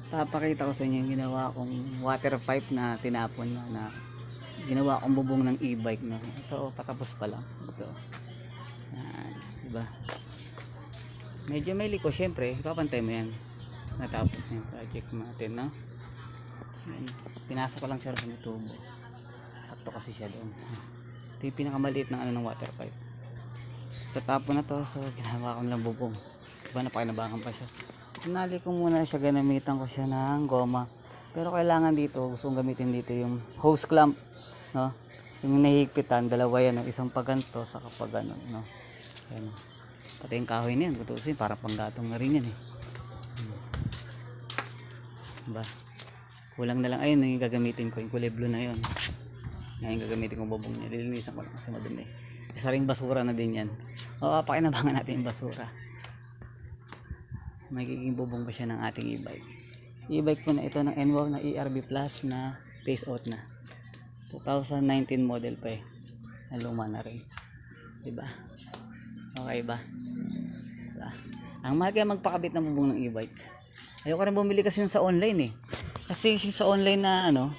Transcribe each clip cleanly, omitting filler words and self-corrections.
Papakita ko sa inyo yung ginawa kong water pipe na tinapon na ginawa kong bubong ng e-bike na. So patapos pa lang ito. Yan, diba? Medyo may liko, syempre ipapantay mo yan natapos na yung project natin, no? Yan. Pinasok ko lang siya sa may tubo, sakto kasi siya doon. Ito yung pinakamaliit ng ano ng water pipe. Tatapon na to, so ginawa ko lang bubong. Diba, napakinabangan pa siya. Tinali ko muna siya, ginamitan ko siya ng goma. Pero kailangan dito, gusto kong gamitin dito yung hose clamp, no? Yung nahihigpitan, dalawa yan, no? Isang paganto sa kapag ano, no? Ayan, no? Pati yung kahoy na yan, kutusin, para panggatong na rin yan, eh. Diba? Kulang na lang, ayun, yung gagamitin ko, yung kulay blue na yun. Ngayon gagamitin kong bubong niya, lilinisan ko lang kasi madumi. Isa ring basura na din yan. O, pakinabangan natin yung basura. Magiging bubong pa siya ng ating e-bike. E-bike po na ito ng N-Wow na ERB Plus na phase out na. 2019 model pa eh. Na luma na rin. Diba? Okay ba? Diba? Ang mahal kaya magpakabit ng bubong ng e-bike. Ayoko rin bumili kasi yung sa online eh. Kasi yung sa online na ano,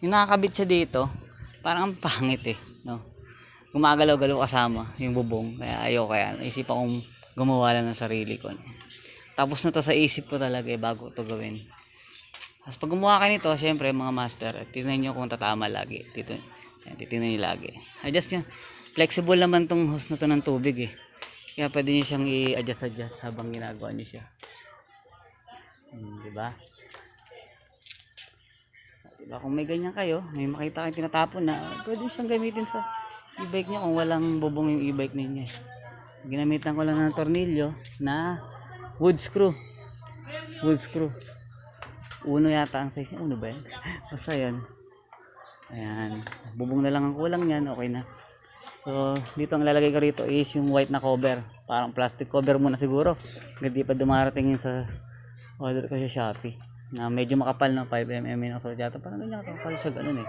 yung nakakabit siya dito, parang ang pangit eh. No? Gumagalaw-galaw kasama yung bubong. Kaya ayoko kaya. Naisipan kong gumawa lang ng sarili ko. No? Tapos na to sa isip ko talaga eh, bago to gawin. Tapos pag gumawa ka nito, syempre mga master, tingnan nyo kung tatama lagi. Dito, yan, titingnan nyo lagi. Adjust nyo. Flexible naman tong hose na to ng tubig eh. Kaya pwede nyo siyang i-adjust habang ginagawa nyo siya. Diba? Diba? Kung may ganyan kayo, may makita kayong tinatapon na, pwede siyang gamitin sa e-bike nyo kung walang bubong yung e-bike ninyo. Ginamitan ko lang ng tornilyo na wood screw. Uno yata ang size niya. Uno ba yan? Basta yan. Ayan. Bubong na lang ang kulang yan. Okay na. So, dito ang lalagay ko rito is yung white na cover. Parang plastic cover muna siguro. Hindi pa dumarating yun sa order ko sa Shopee. Na medyo makapal na 5mm ang sulat. Parang ganyan kapal siya ganun eh.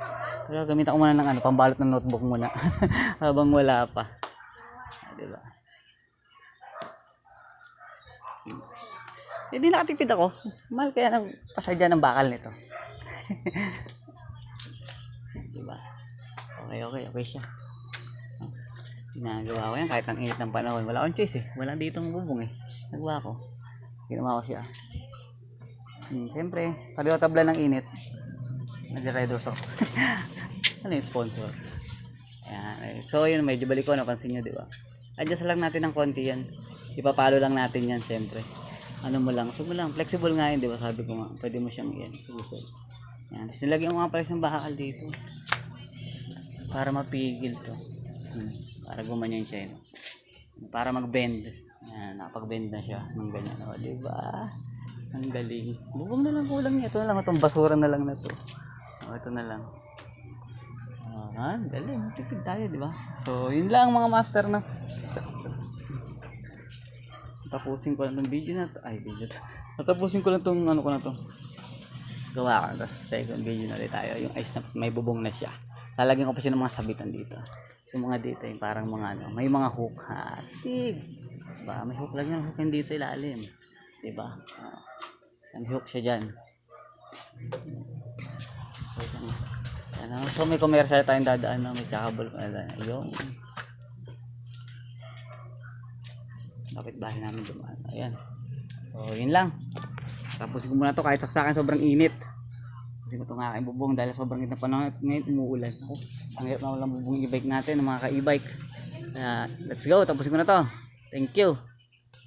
Pero gamitan ko muna ng ano, pambalot ng notebook muna. Habang wala pa. Diba? Hindi nakatipid ako. Mahal kaya ng pasadya ng bakal nito. Diba? Okay siya. Ginagawa ko yan kahit ang init ng panahon. Wala akong choice eh. Wala ditong bubong eh. Nagawa ko. Ginawa ko siya. Siyempre, pareho tabla ng init. Nag-riders ako. Ano yung sponsor? Ayan. So yun, medyo balik ko. Napansin nyo, diba? Adjust lang natin ng konti yan. Ipapalo lang natin yan, siyempre. Ano mo lang, so mo lang, flexible nga yun, di ba? Sabi ko nga, pwede mo siyang yan, susod. Yan, tapos nilagyan ko nga pala ng bakal dito. Para mapigil to. Para gumanyan siya yun. Para mag-bend. Yan, nakapag-bend na siya ng ganyan. O, di ba? Ang galing. Bubong na lang kulang niya. Ito na lang, itong basura na lang na to. O, ito na lang. O, galing. Tipid tayo, di ba? So, yun lang mga master na. Tapusin ko lang tong video na to. Tatapusin ko lang tong ano ko na to. Gawa ko. Tapos second video na ulit tayo. Yung ice na may bubong na siya. Lalagyan ko pa siya ng mga sabitan dito. Yung mga dito, yung parang mga ano. May mga hook. Astig. Diba? May hook lang yan. Hook hindi sa ilalim. Diba? May hook siya dyan. So may commercial tayong dadaan na may chakabol. Yung kapit bahay namin dumaan. Ayan. So, yun lang. Tapusin ko muna to kahit saksakan sobrang init. Tapusin ko ito nga aking bubong dahil sobrang init na panahon at ngayon umuulan. Ako, ang hirap na walang bubong e-bike natin, ng mga ka-e-bike. Let's go. Tapusin ko na to. Thank you.